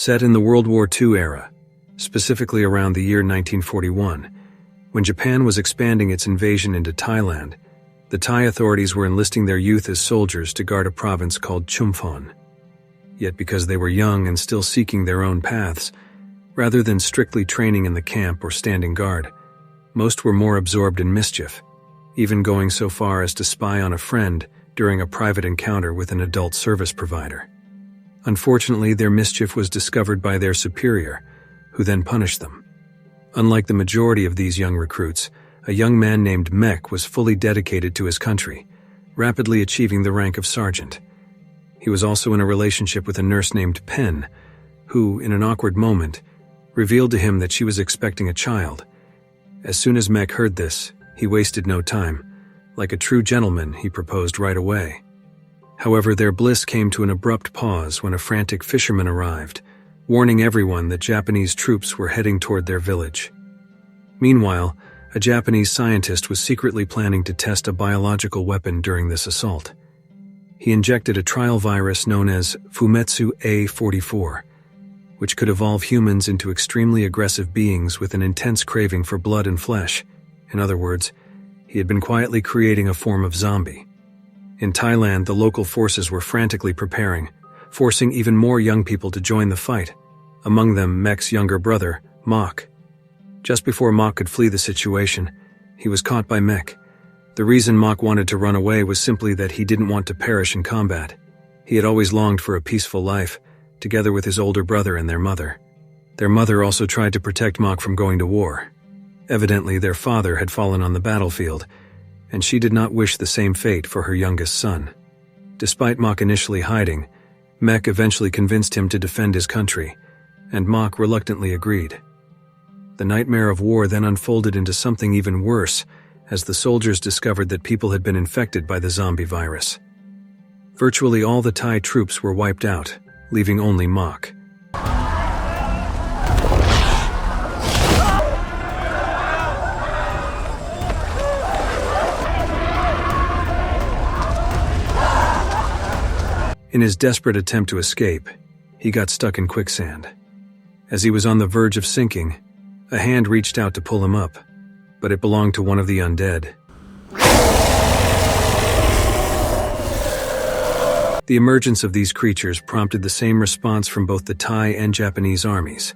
Set in the World War II era, specifically around the year 1941, when Japan was expanding its invasion into Thailand, the Thai authorities were enlisting their youth as soldiers to guard a province called Chumphon. Yet because they were young and still seeking their own paths, rather than strictly training in the camp or standing guard, most were more absorbed in mischief, even going so far as to spy on a friend during a private encounter with an adult service provider. Unfortunately, their mischief was discovered by their superior, who then punished them. Unlike the majority of these young recruits, a young man named Mek was fully dedicated to his country, rapidly achieving the rank of sergeant. He was also in a relationship with a nurse named Pen, who, in an awkward moment, revealed to him that she was expecting a child. As soon as Mek heard this, he wasted no time. Like a true gentleman, he proposed right away. However, their bliss came to an abrupt pause when a frantic fisherman arrived, warning everyone that Japanese troops were heading toward their village. Meanwhile, a Japanese scientist was secretly planning to test a biological weapon during this assault. He injected a trial virus known as Fumetsu A44, which could evolve humans into extremely aggressive beings with an intense craving for blood and flesh. In other words, he had been quietly creating a form of zombie. In Thailand, the local forces were frantically preparing, forcing even more young people to join the fight, among them Mek's younger brother, Mok. Just before Mok could flee the situation, he was caught by Mek. The reason Mok wanted to run away was simply that he didn't want to perish in combat. He had always longed for a peaceful life, together with his older brother and their mother. Their mother also tried to protect Mok from going to war. Evidently, their father had fallen on the battlefield, and she did not wish the same fate for her youngest son. Despite Mok initially hiding, Mek eventually convinced him to defend his country, and Mok reluctantly agreed. The nightmare of war then unfolded into something even worse, as the soldiers discovered that people had been infected by the zombie virus. Virtually all the Thai troops were wiped out, leaving only Mok. In his desperate attempt to escape, he got stuck in quicksand. As he was on the verge of sinking, a hand reached out to pull him up, but it belonged to one of the undead. The emergence of these creatures prompted the same response from both the Thai and Japanese armies,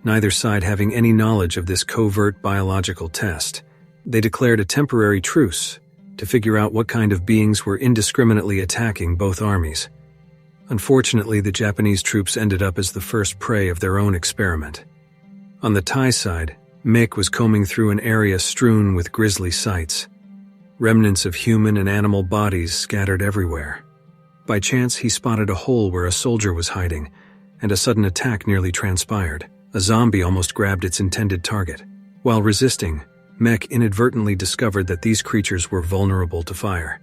neither side having any knowledge of this covert biological test. They declared a temporary truce to figure out what kind of beings were indiscriminately attacking both armies. Unfortunately, the Japanese troops ended up as the first prey of their own experiment. On the Thai side, Mek was combing through an area strewn with grisly sights. Remnants of human and animal bodies scattered everywhere. By chance, he spotted a hole where a soldier was hiding, and a sudden attack nearly transpired. A zombie almost grabbed its intended target. While resisting, Mek inadvertently discovered that these creatures were vulnerable to fire.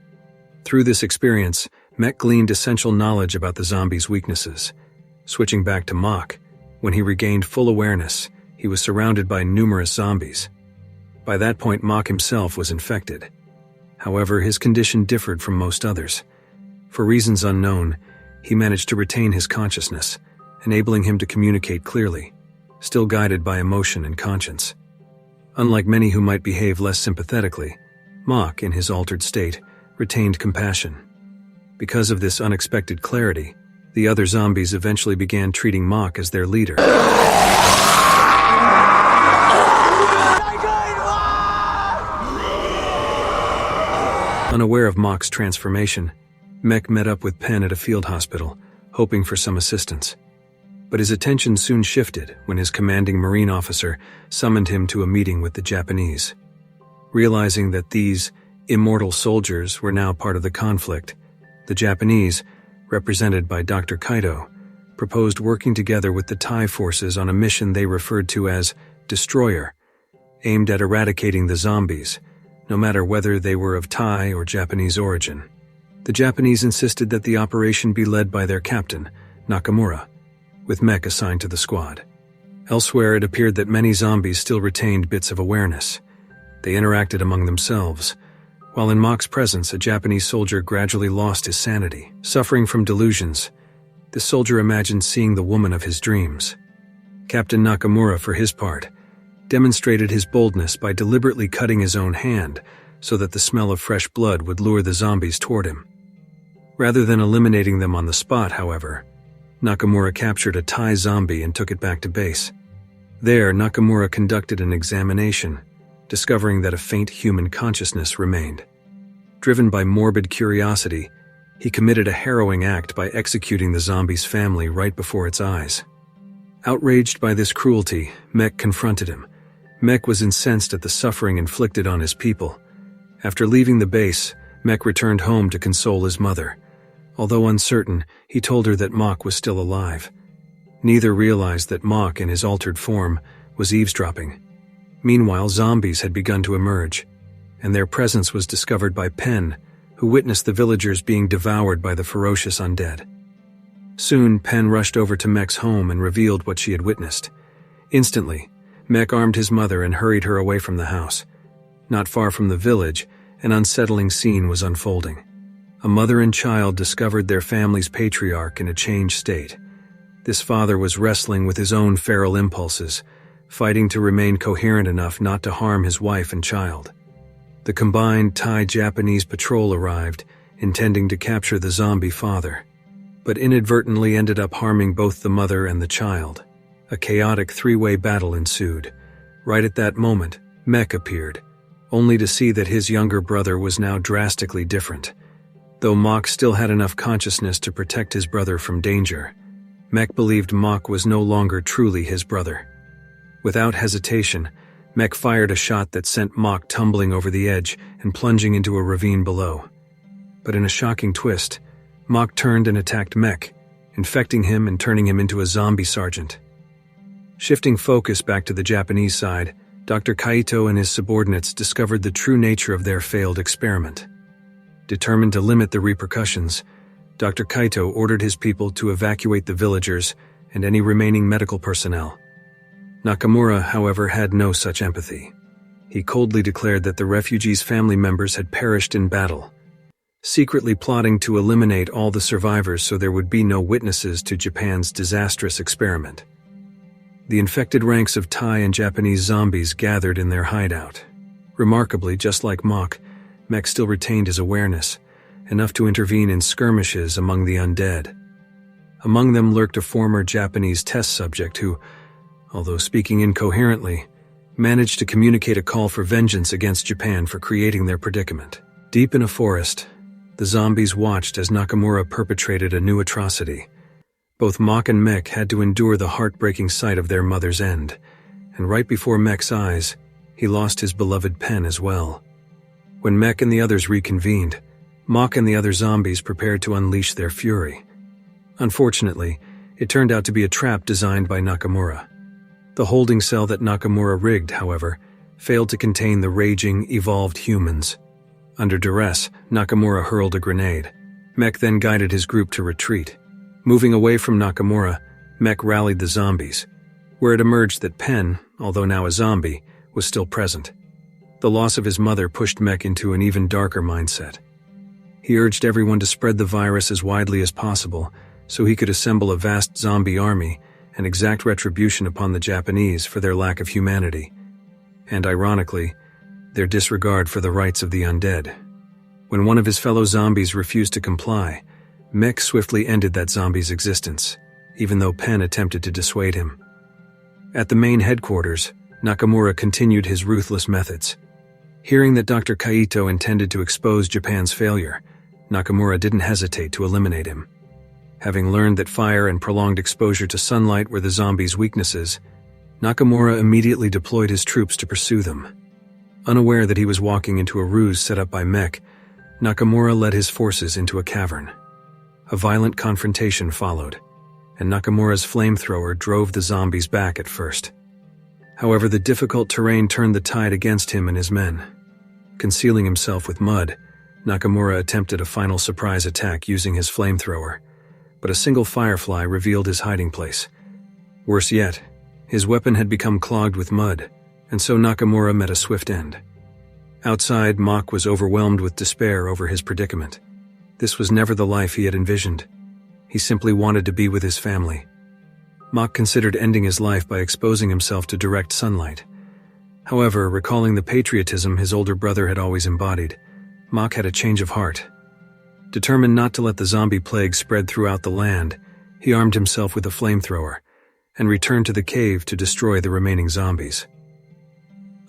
Through this experience, Mek gleaned essential knowledge about the zombies' weaknesses. Switching back to Mok, when he regained full awareness, he was surrounded by numerous zombies. By that point, Mok himself was infected. However, his condition differed from most others. For reasons unknown, he managed to retain his consciousness, enabling him to communicate clearly, still guided by emotion and conscience. Unlike many who might behave less sympathetically, Mok, in his altered state, retained compassion. Because of this unexpected clarity, the other zombies eventually began treating Mok as their leader. Unaware of Mok's transformation, Mek met up with Pen at a field hospital, hoping for some assistance. But his attention soon shifted when his commanding Marine officer summoned him to a meeting with the Japanese. Realizing that these immortal soldiers were now part of the conflict, the Japanese, represented by Dr. Kaito, proposed working together with the Thai forces on a mission they referred to as Destroyer, aimed at eradicating the zombies, no matter whether they were of Thai or Japanese origin. The Japanese insisted that the operation be led by their captain, Nakamura, with Mek assigned to the squad. Elsewhere, it appeared that many zombies still retained bits of awareness. They interacted among themselves, while in Mok's presence, a Japanese soldier gradually lost his sanity. Suffering from delusions, the soldier imagined seeing the woman of his dreams. Captain Nakamura, for his part, demonstrated his boldness by deliberately cutting his own hand so that the smell of fresh blood would lure the zombies toward him. Rather than eliminating them on the spot, however, Nakamura captured a Thai zombie and took it back to base. There, Nakamura conducted an examination, discovering that a faint human consciousness remained. Driven by morbid curiosity, he committed a harrowing act by executing the zombie's family right before its eyes. Outraged by this cruelty, Mech confronted him. Mech was incensed at the suffering inflicted on his people. After leaving the base, Mech returned home to console his mother. Although uncertain, he told her that Mach was still alive. Neither realized that Mach, in his altered form, was eavesdropping. Meanwhile, zombies had begun to emerge, and their presence was discovered by Pen, who witnessed the villagers being devoured by the ferocious undead. Soon, Pen rushed over to Mech's home and revealed what she had witnessed. Instantly, Mech armed his mother and hurried her away from the house. Not far from the village, an unsettling scene was unfolding. A mother and child discovered their family's patriarch in a changed state. This father was wrestling with his own feral impulses, fighting to remain coherent enough not to harm his wife and child. The combined Thai-Japanese patrol arrived, intending to capture the zombie father, but inadvertently ended up harming both the mother and the child. A chaotic three-way battle ensued. Right at that moment, Mech appeared, only to see that his younger brother was now drastically different. Though Mach still had enough consciousness to protect his brother from danger, Mech believed Mach was no longer truly his brother. Without hesitation, Mech fired a shot that sent Mach tumbling over the edge and plunging into a ravine below. But in a shocking twist, Mach turned and attacked Mech, infecting him and turning him into a zombie sergeant. Shifting focus back to the Japanese side, Dr. Kaito and his subordinates discovered the true nature of their failed experiment. Determined to limit the repercussions, Dr. Kaito ordered his people to evacuate the villagers and any remaining medical personnel. Nakamura, however, had no such empathy. He coldly declared that the refugees' family members had perished in battle, secretly plotting to eliminate all the survivors so there would be no witnesses to Japan's disastrous experiment. The infected ranks of Thai and Japanese zombies gathered in their hideout. Remarkably, just like Mach, Mech still retained his awareness, enough to intervene in skirmishes among the undead. Among them lurked a former Japanese test subject who, although speaking incoherently, managed to communicate a call for vengeance against Japan for creating their predicament. Deep in a forest, the zombies watched as Nakamura perpetrated a new atrocity. Both Mach and Mech had to endure the heartbreaking sight of their mother's end, and right before Mech's eyes, he lost his beloved Pen as well. When Mech and the others reconvened, Mach and the other zombies prepared to unleash their fury. Unfortunately, it turned out to be a trap designed by Nakamura. The holding cell that Nakamura rigged, however, failed to contain the raging, evolved humans. Under duress, Nakamura hurled a grenade. Mech then guided his group to retreat. Moving away from Nakamura, Mech rallied the zombies, where it emerged that Pen, although now a zombie, was still present. The loss of his mother pushed Mech into an even darker mindset. He urged everyone to spread the virus as widely as possible so he could assemble a vast zombie army and exact retribution upon the Japanese for their lack of humanity, and ironically, their disregard for the rights of the undead. When one of his fellow zombies refused to comply, Mech swiftly ended that zombie's existence, even though Pen attempted to dissuade him. At the main headquarters, Nakamura continued his ruthless methods. Hearing that Dr. Kaito intended to expose Japan's failure, Nakamura didn't hesitate to eliminate him. Having learned that fire and prolonged exposure to sunlight were the zombies' weaknesses, Nakamura immediately deployed his troops to pursue them. Unaware that he was walking into a ruse set up by Mech, Nakamura led his forces into a cavern. A violent confrontation followed, and Nakamura's flamethrower drove the zombies back at first. However, the difficult terrain turned the tide against him and his men. Concealing himself with mud, Nakamura attempted a final surprise attack using his flamethrower, but a single firefly revealed his hiding place. Worse yet, his weapon had become clogged with mud, and so Nakamura met a swift end. Outside, Mach was overwhelmed with despair over his predicament. This was never the life he had envisioned. He simply wanted to be with his family. Mach considered ending his life by exposing himself to direct sunlight. However, recalling the patriotism his older brother had always embodied, Mach had a change of heart. Determined not to let the zombie plague spread throughout the land, he armed himself with a flamethrower and returned to the cave to destroy the remaining zombies.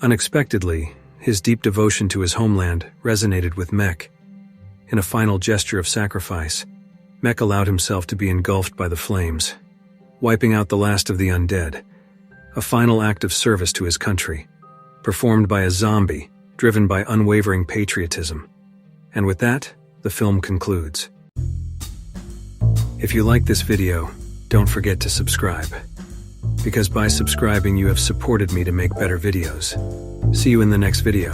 Unexpectedly, his deep devotion to his homeland resonated with Mech. In a final gesture of sacrifice, Mech allowed himself to be engulfed by the flames, wiping out the last of the undead, a final act of service to his country, performed by a zombie driven by unwavering patriotism. And with that, the film concludes. If you like this video, don't forget to subscribe, because by subscribing you have supported me to make better videos. See you in the next video.